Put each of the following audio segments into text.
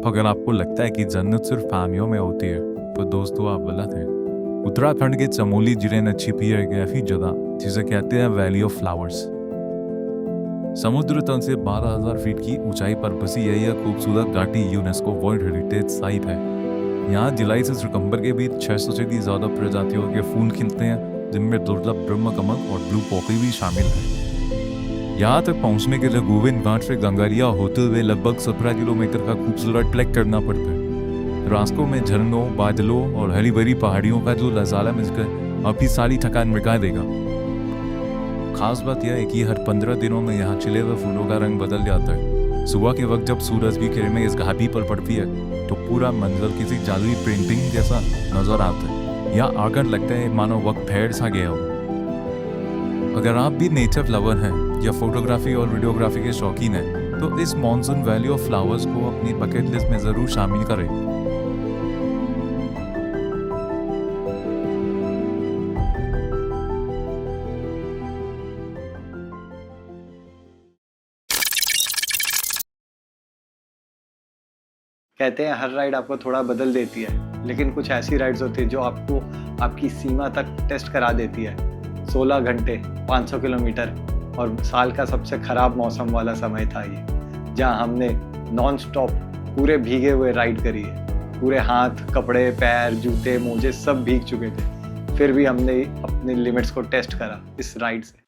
अगर आपको लगता है कि जन्नत सिर्फ फैमिलियों में होती है तो दोस्तों आप गलत हैं। उत्तराखंड के चमोली जिले में छिपी है एक ऐसी जगह जिसे कहते हैं वैली ऑफ फ्लावर्स। समुद्र तल से 12,000 फीट की ऊंचाई पर बसी यह खूबसूरत घाटी यूनेस्को वर्ल्ड हेरिटेज साइट है। यहाँ जुलाई से सितंबर के बीच 600 से भी ज्यादा प्रजातियों के फूल खिलते हैं, जिनमें दुर्लभ ब्रह्म कमल और ब्लू पॉपी भी शामिल है। यहाँ तक पहुँचने के लिए गोविंद घाट से गंगारिया होते हुए लगभग 17 किलोमीटर का खूबसूरत ट्रैक करना पड़ता है। रास्तों में झरनों, बादलों और हरी भरी पहाड़ियों का जो नजारा मिलकर आपकी सारी थकान मिटा देगा। खास बात यह है कि हर 15 दिनों में यहाँ खिले हुए फूलों का रंग बदल जाता है। सुबह के वक्त जब सूरज की किरणें इस घाटी पर पड़ती है तो पूरा मंजर किसी जादुई पेंटिंग जैसा नजर आता है। यहाँ आकर लगता है मानो वक्त ठहर सा गया हो। अगर आप भी नेचर लवर हैं या फोटोग्राफी और वीडियोग्राफी के शौकीन हैं तो इस मॉनसून वैली ऑफ फ्लावर्स को अपनी बकेट लिस्ट में जरूर शामिल करें। कहते हैं हर राइड आपको थोड़ा बदल देती है, लेकिन कुछ ऐसी राइड्स होती है जो आपको आपकी सीमा तक टेस्ट करा देती है। 16 घंटे 500 किलोमीटर और साल का सबसे ख़राब मौसम वाला समय था ये, जहां हमने नॉन स्टॉप पूरे भीगे हुए राइड करी है। पूरे हाथ, कपड़े, पैर, जूते, मोजे सब भीग चुके थे, फिर भी हमने अपने लिमिट्स को टेस्ट करा इस राइड से।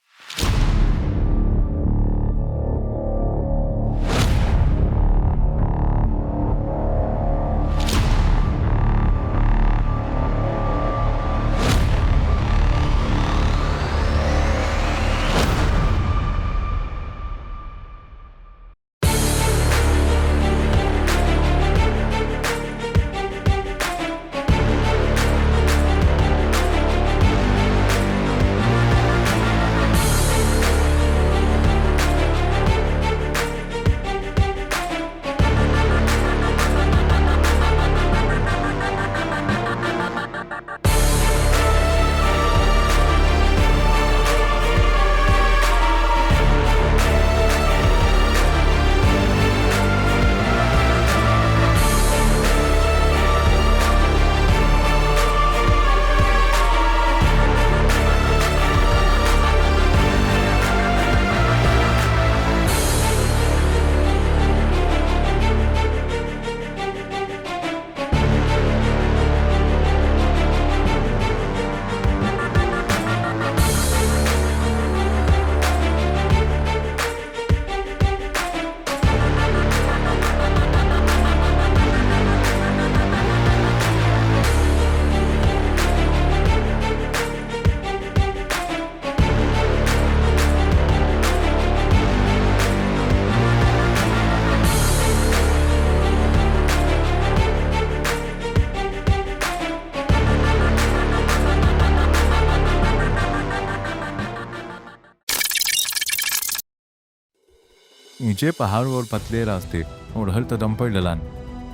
ऊंचे पहाड़ और पतले रास्ते और हर कदम पर ढलान,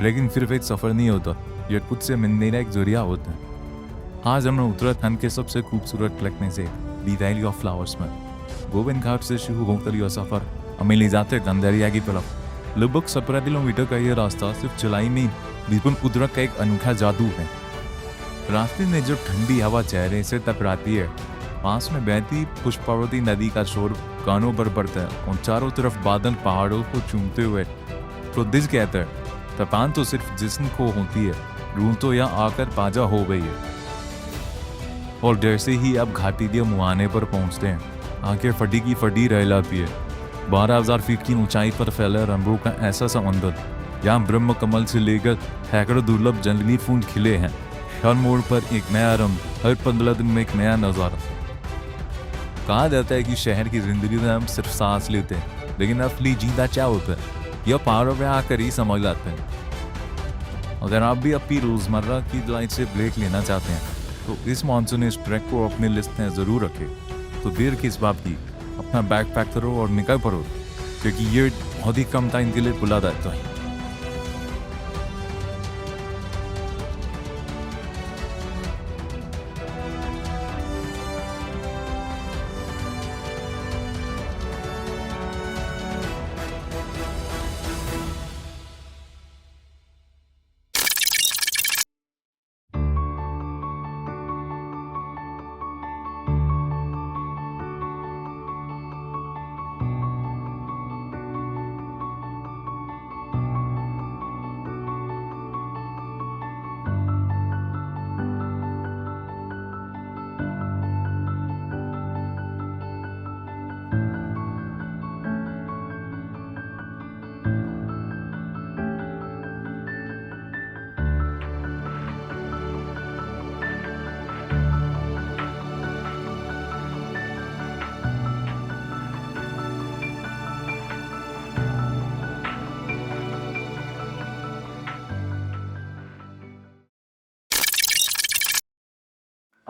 लेकिन सिर्फ एक सफर नहीं होता, यह खुद से मिलने का एक जरिया होता है। आज हम उत्तराखंड के सबसे खूबसूरत ट्रैक में से दी वैली ऑफ फ्लावर्स में गोविंद घाट से शुरू होकर यह सफर हमें ले जाते गंगारिया की तरफ। लगभग 17 किलोमीटर का यह रास्ता सिर्फ चलाई नहीं, बिल्कुल कुदरत का एक अनोखा जादू है। रास्ते में जब ठंडी हवा चेहरे से टकराती है, पास में बहती पुष्पावती नदी का शोर कानों पर पड़ता है और चारों तरफ बादल पहाड़ों को चूमते हुए, तो दिल कहता है थकान तो सिर्फ जिस्म को होती है, रूह तो यहाँ आकर ताजा हो गई है। और जैसे ही अब घाटी के मुहाने पर पहुंचते हैं, आंखें फटी की फटी रह जाती है। 12,000 फीट की ऊंचाई पर फैला रंगों का ऐसा समंदर, यहाँ ब्रह्म कमल से लेकर सैकड़ों दुर्लभ जंगली फूल खिले हैं। हर मोड़ पर एक नया रंग, हर 15 दिन में एक नया नजारा। कहा जाता है कि शहर की जिंदगी में हम सिर्फ सांस लेते हैं, लेकिन असली जीना क्या होता है यह पहाड़ों में आकर ही समझ लाते हैं। अगर आप भी अपनी रोजमर्रा की लाइफ से ब्रेक लेना चाहते हैं तो इस मानसून इस ट्रैक को अपनी लिस्ट में जरूर रखें। तो देर किस बात की, अपना बैग पैक करो और निकल पड़ो, क्योंकि ये बहुत ही कम टाइम के लिए खुला रहता है।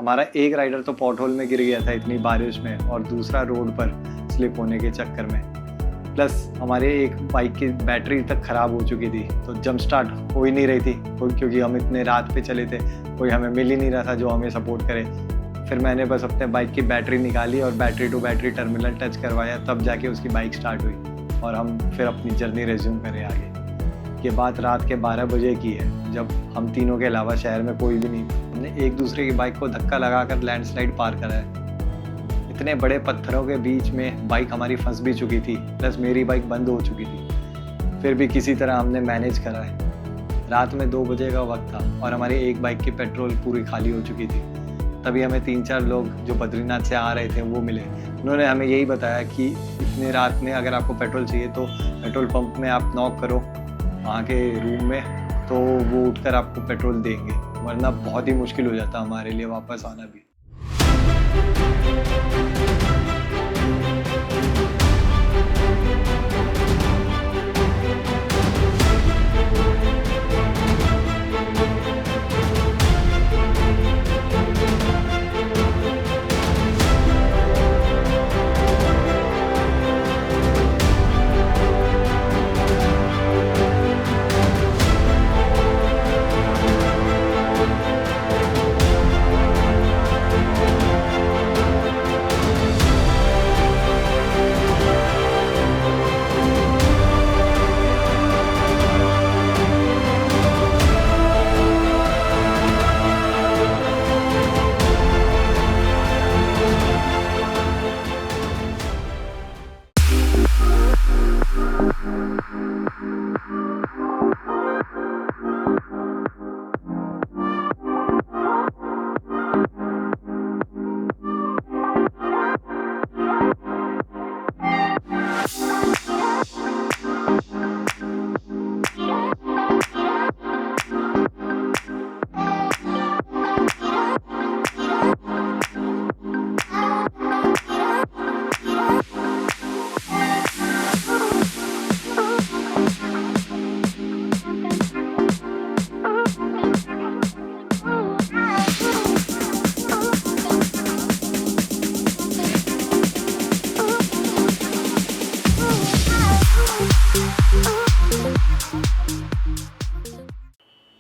हमारा एक राइडर तो पॉट होल में गिर गया था इतनी बारिश में, और दूसरा रोड पर स्लिप होने के चक्कर में। प्लस हमारे एक बाइक की बैटरी तक ख़राब हो चुकी थी, तो जंप स्टार्ट हो ही नहीं रही थी क्योंकि हम इतने रात पे चले थे, कोई हमें मिल ही नहीं रहा था जो हमें सपोर्ट करे। फिर मैंने बस अपने बाइक की बैटरी निकाली और battery to battery terminal touch करवाया, तब जाके उसकी बाइक स्टार्ट हुई और हम फिर अपनी जर्नी रिज्यूम करें आगे। ये बात रात के 12 बजे की है, जब हम तीनों के अलावा शहर में कोई भी नहीं। हमने एक दूसरे की बाइक को धक्का लगाकर लैंडस्लाइड पार करा है। इतने बड़े पत्थरों के बीच में बाइक हमारी फंस भी चुकी थी, प्लस मेरी बाइक बंद हो चुकी थी। फिर भी किसी तरह हमने मैनेज करा है। रात में 2 बजे का वक्त था और हमारी एक बाइक की पेट्रोल पूरी खाली हो चुकी थी। तभी हमें 3-4 लोग जो बद्रीनाथ से आ रहे थे वो मिले। उन्होंने हमें यही बताया कि इतने रात में अगर आपको पेट्रोल चाहिए तो पेट्रोल पंप में आप नॉक करो वहाँ के रूम में, तो वो उठकर आपको पेट्रोल देंगे, वरना बहुत ही मुश्किल हो जाता हमारे लिए वापस आना भी।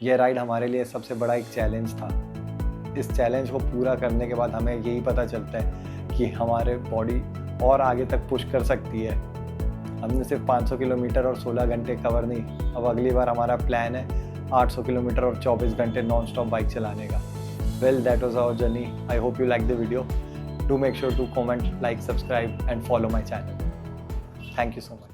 ये राइड हमारे लिए सबसे बड़ा एक चैलेंज था। इस चैलेंज को पूरा करने के बाद हमें यही पता चलता है कि हमारे बॉडी और आगे तक पुश कर सकती है। हमने सिर्फ 500 किलोमीटर और 16 घंटे कवर नहीं, अब अगली बार हमारा प्लान है 800 किलोमीटर और 24 घंटे नॉन स्टॉप बाइक चलाने का। Well, that was our journey. I hope you like the video. Do make sure to comment, like, subscribe and follow my channel. Thank you so much.